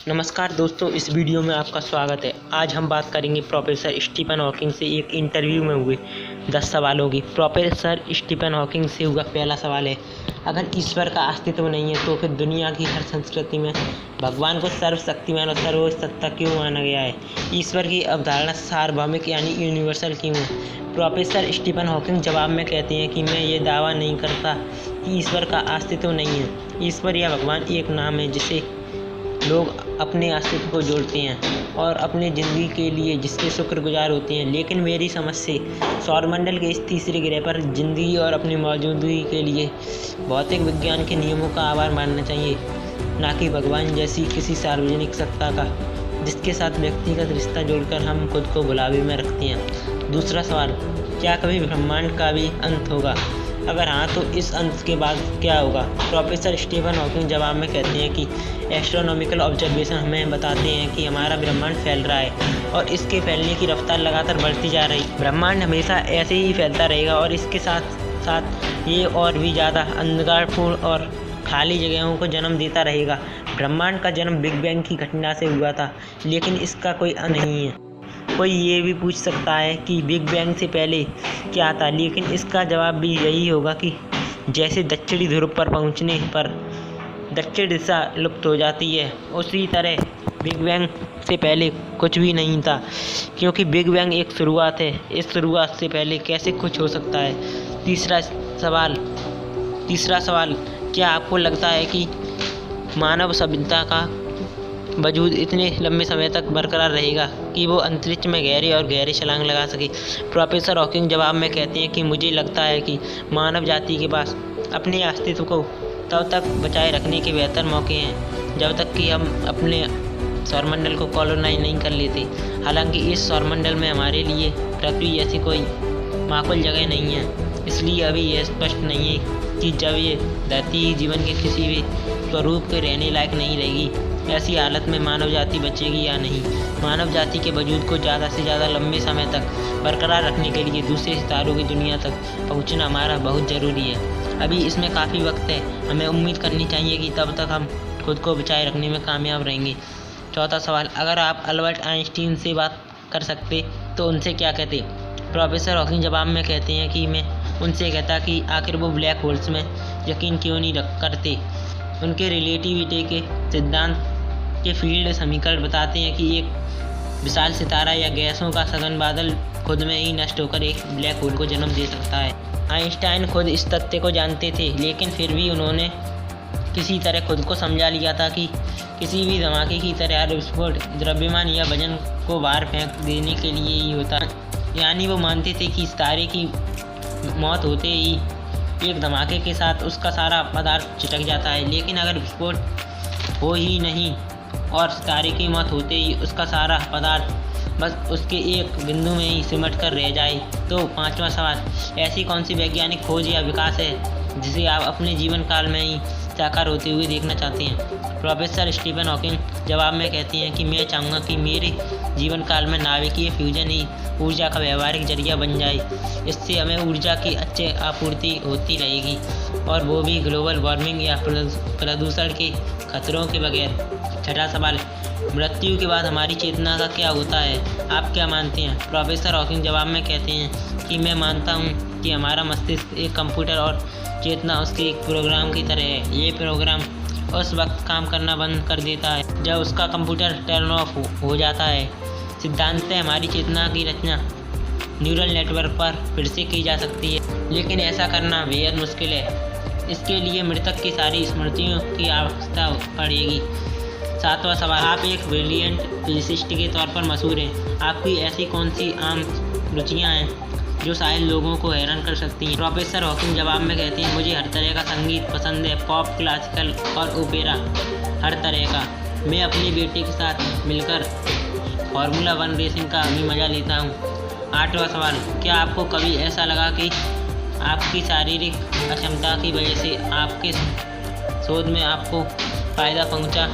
नमस्कार दोस्तों, इस वीडियो में आपका स्वागत है। आज हम बात करेंगे प्रोफेसर स्टीफन हॉकिंग से एक इंटरव्यू में हुए 10 सवालों की। प्रोफेसर स्टीफन हॉकिंग से हुआ पहला सवाल है, अगर ईश्वर का अस्तित्व नहीं है तो फिर दुनिया की हर संस्कृति में भगवान को सर्वशक्तिमान और सर्वसत्ता क्यों माना गया है? ईश्वर की अवधारणा सार्वभौमिक यानी यूनिवर्सल क्यों है? प्रोफेसर स्टीफन हॉकिंग जवाब में कहते हैं कि मैं ये दावा नहीं करता कि ईश्वर का अस्तित्व नहीं है। ईश्वर या भगवान एक नाम है जिसे लोग अपने अस्तित्व को जोड़ते हैं और अपने ज़िंदगी के लिए जिसके शुक्रगुजार होते हैं। लेकिन मेरी समझ से सौरमंडल के इस तीसरे ग्रह पर ज़िंदगी और अपनी मौजूदगी के लिए भौतिक विज्ञान के नियमों का आभार मानना चाहिए, ना कि भगवान जैसी किसी सार्वजनिक सत्ता का जिसके साथ व्यक्तिगत रिश्ता जोड़कर हम खुद को भुलावे में रखते हैं। दूसरा सवाल, क्या कभी ब्रह्मांड का भी अंत होगा? अगर हाँ तो इस अंत के बाद क्या होगा? प्रोफेसर स्टीफन हॉकिंग जवाब में कहते हैं कि एस्ट्रोनॉमिकल ऑब्जर्वेशन हमें बताते हैं कि हमारा ब्रह्मांड फैल रहा है और इसके फैलने की रफ्तार लगातार बढ़ती जा रही है। ब्रह्मांड हमेशा ऐसे ही फैलता रहेगा और इसके साथ साथ ये और भी ज़्यादा अंधकारपूर्ण और खाली जगहों को जन्म देता रहेगा। ब्रह्मांड का जन्म बिग बैंग की घटना से हुआ था, लेकिन इसका कोई अंत नहीं है। कोई ये भी पूछ सकता है कि बिग बैंग से पहले क्या था, लेकिन इसका जवाब भी यही होगा कि जैसे दक्षिणी ध्रुव पर पहुंचने पर दक्षिण दिशा लुप्त हो जाती है, उसी तरह बिग बैंग से पहले कुछ भी नहीं था, क्योंकि बिग बैंग एक शुरुआत है। इस शुरुआत से पहले कैसे कुछ हो सकता है? तीसरा सवाल, क्या आपको लगता है कि मानव सभ्यता का वजूद इतने लंबे समय तक बरकरार रहेगा कि वो अंतरिक्ष में गहरी छलांग लगा सके? प्रोफेसर हॉकिंग जवाब में कहते हैं कि मुझे लगता है कि मानव जाति के पास अपने अस्तित्व को तब तक बचाए रखने के बेहतर मौके हैं जब तक कि हम अपने सौरमंडल को कॉलोनाइज नहीं कर लेते। हालांकि इस सौरमंडल में हमारे लिए पृथ्वी जैसी कोई माकूल जगह नहीं है, इसलिए अभी यह स्पष्ट नहीं है कि जब ये धरती जीवन के किसी भी स्वरूप के रहने लायक नहीं रहेगी, ऐसी हालत में मानव जाति बचेगी या नहीं। मानव जाति के वजूद को ज़्यादा से ज़्यादा लंबे समय तक बरकरार रखने के लिए दूसरे सितारों की दुनिया तक पहुंचना हमारा बहुत ज़रूरी है। अभी इसमें काफ़ी वक्त है, हमें उम्मीद करनी चाहिए कि तब तक हम खुद को बचाए रखने में कामयाब रहेंगे। चौथा सवाल, अगर आप अल्बर्ट आइंस्टीन से बात कर सकते तो उनसे क्या कहते? प्रोफेसर हॉकिंग जवाब में कहते हैं कि मैं उनसे कहता कि आखिर वो ब्लैक होल्स में यकीन क्यों नहीं करते। उनके रिलेटिविटी के सिद्धांत के फील्ड समीकरण बताते हैं कि एक विशाल सितारा या गैसों का सघन बादल खुद में ही नष्ट होकर एक ब्लैक होल को जन्म दे सकता है। आइंस्टाइन खुद इस तथ्य को जानते थे, लेकिन फिर भी उन्होंने किसी तरह खुद को समझा लिया था कि किसी भी धमाके की तरह हर विस्फोट द्रव्यमान या वजन को बाहर फेंक देने के लिए ही होता है। यानी वो मानते थे कि सितारे की मौत होते ही एक धमाके के साथ उसका सारा पदार्थ चिटक जाता है, लेकिन अगर विस्फोट हो ही नहीं और सितारे की मौत होते ही उसका सारा पदार्थ बस उसके एक बिंदु में ही सिमट कर रह जाए तो? पांचवा सवाल, ऐसी कौन सी वैज्ञानिक खोज या विकास है जिसे आप अपने जीवन काल में ही साकार होते हुए देखना चाहते हैं? प्रोफेसर स्टीफन हॉकिंग जवाब में कहते हैं कि मैं चाहूँगा कि मेरे जीवन काल में नाभिकीय फ्यूजन ही ऊर्जा का व्यवहारिक जरिया बन जाए। इससे हमें ऊर्जा की अच्छी आपूर्ति होती रहेगी, और वो भी ग्लोबल वार्मिंग या प्रदूषण के खतरों के बगैर। छठा सवाल, मृत्यु के बाद हमारी चेतना का क्या होता है? आप क्या मानते हैं? प्रोफेसर हॉकिंग जवाब में कहते हैं कि मैं मानता हूँ कि हमारा मस्तिष्क एक कंप्यूटर और चेतना उसके एक प्रोग्राम की तरह है। ये प्रोग्राम उस वक्त काम करना बंद कर देता है जब उसका कंप्यूटर टर्न ऑफ हो जाता है। सिद्धांत हमारी चेतना की रचना न्यूरल नेटवर्क पर फिर से की जा सकती है, लेकिन ऐसा करना बेहद मुश्किल है। इसके लिए मृतक की सारी स्मृतियों की आवश्यकता पड़ेगी। सातवां सवाल, आप एक ब्रिलियंट फिजिसिस्ट के तौर पर मशहूर हैं। आपकी ऐसी कौन सी आम रुचियाँ हैं जो शायद लोगों को हैरान कर सकती हैं? प्रोफेसर हॉकिंग जवाब में कहते हैं, मुझे हर तरह का संगीत पसंद है, पॉप, क्लासिकल और ओपेरा, हर तरह का। मैं अपने बेटे के साथ मिलकर फार्मूला 1 रेसिंग का भी मज़ा लेता हूँ। आठवां सवाल, क्या आपको कभी ऐसा लगा कि आपकी शारीरिक अक्षमता की वजह से आपके शोध में आपको फ़ायदा पहुँचा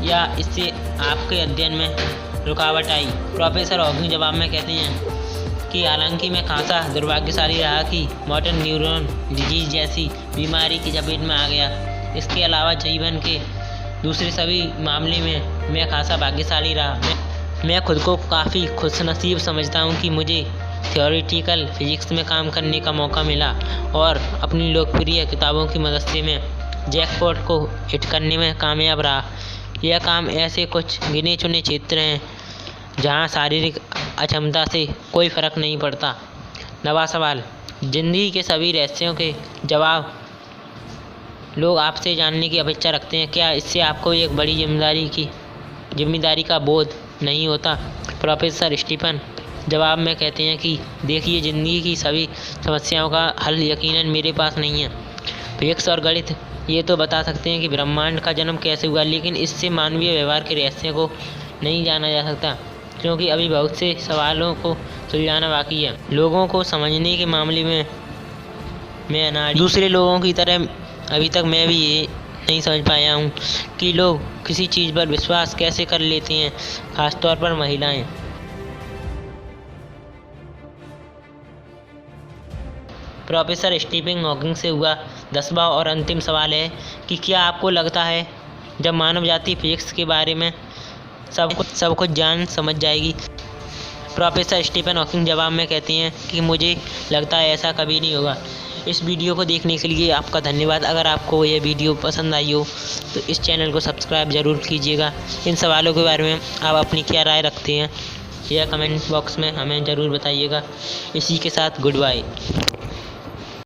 या इससे आपके अध्ययन में रुकावट आई? प्रोफेसर हॉकिंग जवाब में कहते हैं कि हालांकि मैं खासा दुर्भाग्यशाली रहा कि मोटर न्यूरॉन डिजीज जैसी बीमारी की चपेट में आ गया। इसके अलावा जीवन के दूसरे सभी मामले में मैं खासा भाग्यशाली रहा। मैं खुद को काफ़ी खुशनसीब समझता हूँ कि मुझे थ्योरेटिकल फिजिक्स में काम करने का मौका मिला और अपनी लोकप्रिय किताबों की मदद से मैं जैकपॉट को हिट करने में कामयाब रहा। यह काम ऐसे कुछ गिने चुने क्षेत्र हैं जहाँ शारीरिक अक्षमता से कोई फ़र्क नहीं पड़ता। नवा सवाल, ज़िंदगी के सभी रहस्यों के जवाब लोग आपसे जानने की अपेक्षा रखते हैं, क्या इससे आपको एक बड़ी जिम्मेदारी का बोध नहीं होता? प्रोफेसर स्टीफन जवाब में कहते हैं कि देखिए, ज़िंदगी की सभी समस्याओं का हल यकीनन मेरे पास नहीं है। फिजिक्स और गणित ये तो बता सकते हैं कि ब्रह्मांड का जन्म कैसे हुआ, लेकिन इससे मानवीय व्यवहार के रहस्यों को नहीं जाना जा सकता, क्योंकि अभी बहुत से सवालों को सुलझाना बाकी है। लोगों को समझने के मामले में मैं अनाड़ी दूसरे लोगों की तरह अभी तक मैं भी ये नहीं समझ पाया हूँ कि लोग किसी चीज़ पर विश्वास कैसे कर लेते हैं, खासतौर पर महिलाएं। प्रोफेसर स्टीफन हॉकिंग से हुआ 10वां और अंतिम सवाल है कि क्या आपको लगता है जब मानव जाति फिजिक्स के बारे में सब कुछ जान समझ जाएगी? प्रोफेसर स्टीफन हॉकिंग जवाब में कहते हैं कि मुझे लगता है ऐसा कभी नहीं होगा। इस वीडियो को देखने के लिए आपका धन्यवाद। अगर आपको यह वीडियो पसंद आई हो तो इस चैनल को सब्सक्राइब ज़रूर कीजिएगा। इन सवालों के बारे में आप अपनी क्या राय रखते हैं यह कमेंट बॉक्स में हमें ज़रूर बताइएगा। इसी के साथ गुड बाय।